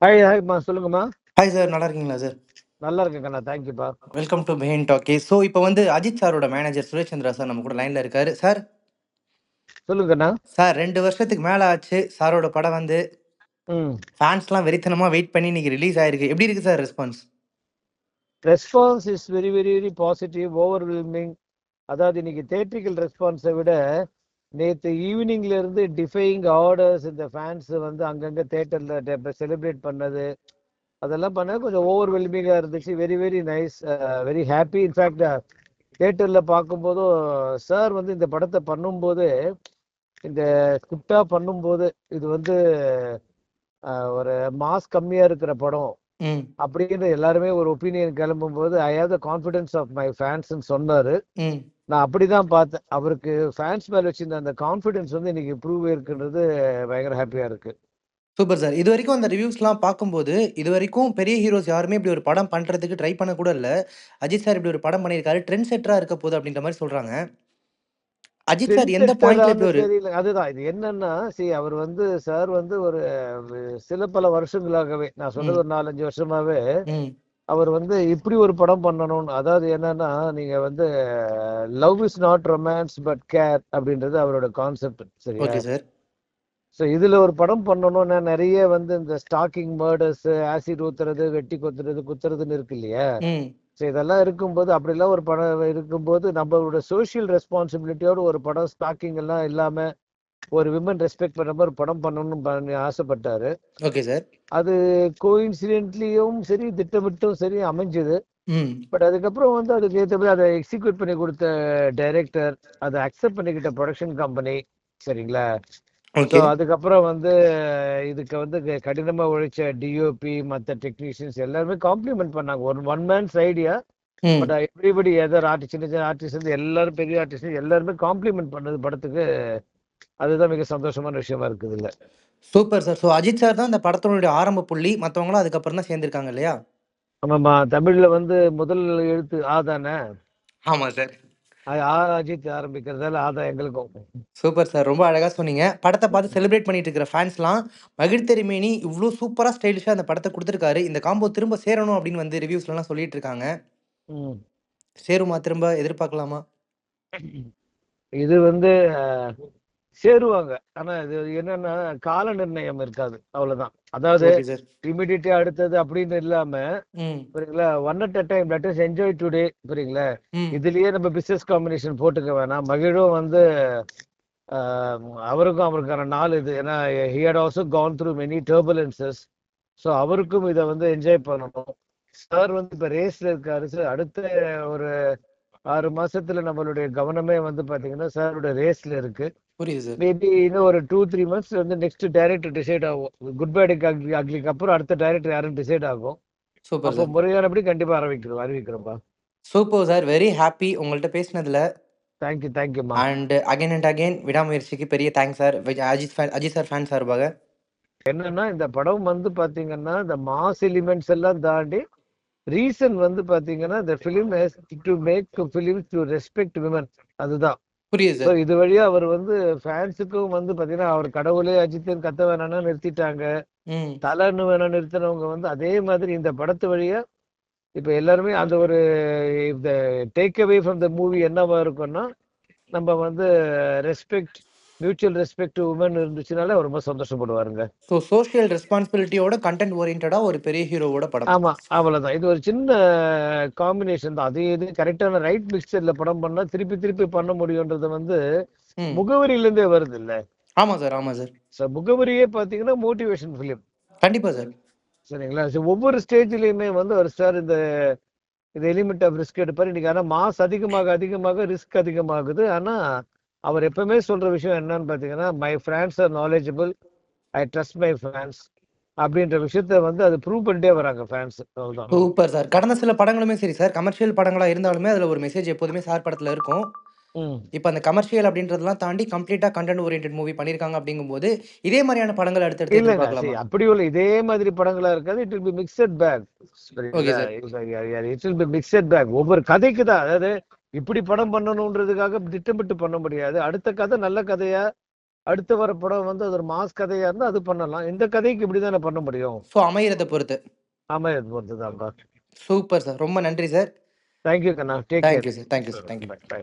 Hi ஹாய்மா, சொல்லுங்கம்மா. Hi sir, நல்லா இருக்கீங்களா சார்? நல்லா இருக்கேங்கண்ணா, தேங்க்யூப்பா. Welcome to pain talkie. So இப்போ வந்து அஜித் சாரோட மேனேஜர் சுரேஷ் சந்திரா சார் நம்ம கூட லைனில் இருக்காரு. சார் சொல்லுங்கண்ணா. சார் 2 வருஷத்துக்கு மேலே ஆச்சு சாரோட படம் வந்து. ம் ஃபேன்ஸ்லாம் வெறித்தனமாக வெயிட் பண்ணி இன்னைக்கு ரிலீஸ் ஆயிருக்கு. எப்படி இருக்கு sir response? Response is very very very positive, overwhelming. அதாவது இன்னைக்கு தேட்ரிக்கல் ரெஸ்பான்ஸை விட நேற்று ஈவினிங்ல இருந்து டிஃபையிங் ஆர்டர்ஸ் இந்த ஃபேன்ஸ் வந்து அங்கங்கே தேட்டரில் செலிப்ரேட் பண்ணது, அதெல்லாம் பண்ண கொஞ்சம் ஓவர்வெல்மிங்காக இருந்துச்சு. Very very nice, very happy. In fact தேட்டரில் பார்க்கும்போதும் சார் வந்து இந்த படத்தை பண்ணும்போது, இந்த ஸ்கிரிப்டாக பண்ணும்போது இது வந்து ஒரு மாஸ் கம்மியா இருக்கிற படம் ம் அப்படின்னு எல்லாருமே ஒரு ஒப்பீனியன் கிளம்பும் போது I have the confidence of my fans சொன்னாரு. ம் நான் அப்படிதான் பார்த்தேன். அவருக்கு ஃபேன்ஸ் மேல வச்சிருந்த அந்த கான்ஃபிடன்ஸ் வந்து இன்னைக்கு ப்ரூவ் இருக்குன்றது பயங்கர ஹாப்பியா இருக்கு. Super sir. இது வரைக்கும் அந்த ரிவ்யூஸ்லாம் பார்க்கும்போது இது வரைக்கும் பெரிய ஹீரோஸ் யாருமே இப்படி ஒரு படம் பண்ணுறதுக்கு ட்ரை பண்ண கூட இல்லை. அஜித் சார் இப்படி ஒரு படம் பண்ணியிருக்காரு, ட்ரெண்ட் செட்டராக இருக்க போகுது அப்படின்ற மாதிரி சொல்கிறாங்க. அஜித் சார் ட்ரெண்ட் எந்த பாயிண்ட்ல செட்டரான்னு இப்படி ஒரு தெரியல. அதுதான் இது என்னன்னா, அவர் வந்து சார் வந்து ஒரு சில பல வருஷங்களாகவே, நான் சொல்றது ம் ஒரு 4-5 வருஷமாவே ம் அவர் வந்து இப்படி ஒரு படம் பண்ணணும்னு, அதாவது என்னன்னா, நீங்க வந்து love is not romance but care அப்படின்றது அவரோட கான்செப்ட். சரியா? Okay sir. ஸோ இதுல ஒரு படம் பண்ணணும்னா நிறைய வந்து இந்த ஸ்டாக்கிங் மர்டர்ஸ், ஆசிட் ஊத்துறது, வெட்டி கொத்துறது, குத்துறதுன்னு இருக்கு இல்லையா? ம் ஸோ இதெல்லாம் இருக்கும்போது, அப்படிலாம் ஒரு படம் இருக்கும்போது நம்மளோட சோஷியல் ரெஸ்பான்சிபிலிட்டியோட ஒரு படம், ஸ்டாக்கிங் எல்லாம் இல்லாம ஒரு விமன் ரெஸ்பெக்ட் பண்ண மாதிரி ஒரு படம் பண்ணணும்னு ஆசைப்பட்டாரு. Okay sir. அது கோயின்சிடென்ட்லியும் சரி, திட்டமிட்டும் சரி அமைஞ்சது. ம் பட் அதுக்கப்புறம் வந்து அதுக்கு ஏற்ற மாதிரி அதை எக்ஸிக்யூட் பண்ணி கொடுத்த டைரக்டர், அதை அக்செப்ட் பண்ணிக்கிட்ட ப்ரொடக்ஷன் கம்பெனி, சரிங்களா? So okay. அதுக்கப்புறம் வந்து இதுக்கு வந்து கடினமா உழைச்ச டிஓபி, மற்ற டெக்னீஷியன்ஸ் எல்லாருமே காம்ப்ளிமெண்ட் பண்ணாங்க. One mens idea. ம் பட் எவ்ரிபடி எதர் ஆர்டிஸ்ட், சின்ன சின்ன ஆர்டிஸ்ட் வந்து எல்லாரும், பெரிய ஆர்டிஸ்ட் எல்லாருமே காம்ப்ளிமெண்ட் பண்ணது படத்துக்கு. அதுதான் மிக சந்தோஷமான விஷயமா இருக்குது இல்ல. Super sir. So Ajith sir தான் இந்த படத்தினுடைய ஆரம்ப புள்ளி. மத்தவங்கலாம் அதுக்கப்புறம் தான் சேர்ந்திருக்காங்க இல்லையா? ஆமாம்மா, தமிழ்ல வந்து முதல் எழுத்து ஆ தானே. ஆமா சார். ஆ அஜித் ஆரம்பிக்கிறதால ஆதா எங்களுக்கும். Super sir. ரொம்ப அழகா சொன்னீங்க. படத்த பார்த்து செலிப்ரேட் பண்ணிட்டு இருக்கிற ஃபேன்ஸ்லாம் மகிழ்த்தெரிமேனி இவ்ளோ சூப்பரா ஸ்டைலிஷா அந்த படத்த குடுத்துருக்காரு. இந்த காம்போ திரும்ப சேரணும் அப்படின்னு வந்து ரிவ்யூஸ்லலாம் சொல்லிட்டு இருக்காங்க. ம். சேருமா திரும்ப எதிர்பார்க்கலாமா? இது வந்து சேருவாங்க. ஆனா இது என்னன்னா, கால நிர்ணயம் இருக்காது, அவ்வளவுதான். அதாவது ஓகே சார். இமிடியேட்டா அடுத்தது அப்படின்னு இல்லாம, ம். புரியுங்களா, one at a time, let us enjoy today. புரியுங்களா? ம். இதுலயே நம்ம பிசினஸ் காம்பினேஷன் போட்டுக்க வேணாம். மகிழும் வந்து அவருக்கும் அவருக்கான நாள் இது. ஏன்னா he had also gone through many turbulences. So அவருக்கும் இதை வந்து என்ஜாய் பண்ணணும். சார் வந்து இப்ப ரேஸ்ல இருக்காரு சார். அடுத்த ஒரு 6 மாசத்துல நம்மளுடைய கவனமே வந்து பாத்தீங்கன்னா சாரோட ரேஸ்ல இருக்கு. புரியுது சார். மேபி இன்னும் ஒரு 2-3 months வந்து நெக்ஸ்ட் டைரக்டர் டிசைட் ஆகும். குட் பேட் அக்லிக்கு அப்புறம் அடுத்த டைரக்டர் யாரும் டிசைட் ஆகும். சூப்பர் அப்போ சார். முறையானபடி கண்டிப்பா அறிவிக்கிறோம்ப்பா. Super sir. வெரி ஹாப்பி உங்கள்ட்ட பேசினதுல. தேங்க்யூம்மா. அண்ட் அகைன் விடாமுயற்சிக்கு பெரிய thanks sir. Ajith sir fan சார்பாக. என்னன்னா, இந்த படம் வந்து பாத்தீங்கன்னா, இந்த மாஸ் எலிமெண்ட்ஸ் எல்லாம் தாண்டி ரீசன் வந்து பாத்தீங்கன்னா, இந்த film has to make film to respect women. அதுதான். புரியுது ஸோ சார். இது வழியா அவர் வந்து ஃபேன்ஸுக்கும் வந்து பாத்தீங்கன்னா, அவர் கடவுளே அஜித்துன்னு கத்த வேணாம்னா நிறுத்திட்டாங்க. ம். தலன்னு வேணா நிறுத்தினவங்க வந்து அதே மாதிரி இந்த படத்து வழியா இப்ப எல்லாருமே அந்த ஒரு இந்த take away from the movie என்னவா இருக்கும்னா, நம்ம வந்து respect, mutual respect to women இருந்துச்சுனாலே அவர் ரொம்ப சந்தோஷப்படுவாருங்க. ஸோ சோஷியல் ரெஸ்பான்சிபிலிட்டியோட கண்டென்ட் ஓரியன்டடா ஒரு பெரிய ஹீரோவோட படம். ஆமா, அவ்வளவுதான். இது ஒரு சின்ன காம்பினேஷன் தான். அது இது கரெக்டான ரைட் மிக்சர்ல படம் பண்ணா திருப்பி திருப்பி பண்ண முடியும்ன்றது வந்து ம். முகவரியில இருந்தே வருது இல்ல. ஆமா சார், ஆமா சார். ஸோ முகவரியே பாத்தீங்கன்னா மோட்டிவேஷன் ஃபிலிம். கண்டிப்பா சார். சரிங்களா? ஸோ ஒவ்வொரு ஸ்டேஜ்லயுமே வந்து ஒரு சார் இந்த இந்த எலிமெண்ட் ஆஃப் ரிஸ்க் எடுப்பார். இன்னைக்கு ஆனா மாஸ் அதிகமாக அதிகமாக ரிஸ்க் அதிகமாகுது. ஆனா அவர் எப்பவுமே சொல்ற விஷயம் என்னன்னு பாத்தீங்கன்னா, my friends are knowledgeable, I trust my fans அப்படின்ற விஷயத்த வந்து அது ப்ரூவ் பண்ணிட்டே வராங்க ஃபேன்ஸ். அவ்வளவுதான். Super sir. கடந்த சில படங்களுமே சரி சார், கமர்ஷியல் படங்களா இருந்தாலுமே அதுல ஒரு மெசேஜ் எப்போதுமே சார் படத்துல இருக்கும். ம். இப்ப அந்த கமர்ஷியல் அப்படின்றதெல்லாம் தாண்டி கம்ப்ளீட்டா கண்டென்ட் ஓரியன்டட் மூவி பண்ணியிருக்காங்க அப்படிங்கும்போது, இதே மாரியான படங்கள் அடுத்தடுத்து இல்லங்க. எதிர்பார்க்கலாமா? அப்படி உள்ள இதே மாதிரி படங்களா இருக்காது. It will be mixed bag. Okay சரிங்களா? Sir. It will be mixed bag. ஒவ்வொரு கதைக்கு தான். அதாவது இப்படி படம் பண்ணணும்ன்றதுக்காக திட்டமிட்டு பண்ண முடியாது. அடுத்த கதை நல்ல கதையா அடுத்து வர படம் வந்து அது ஒரு மாஸ் கதையா இருந்தா அது பண்ணலாம். இந்த கதைக்கு இப்படிதானே பண்ண முடியும். ஸோ அமையறத பொறுத்து. அமையறது பொறுத்துதான்ப்பா. Super sir. ரொம்ப நன்றி சார். தேங்க்யூ கண்ணா. Take care. Thank you sir. Thank you sir. Thank you. By.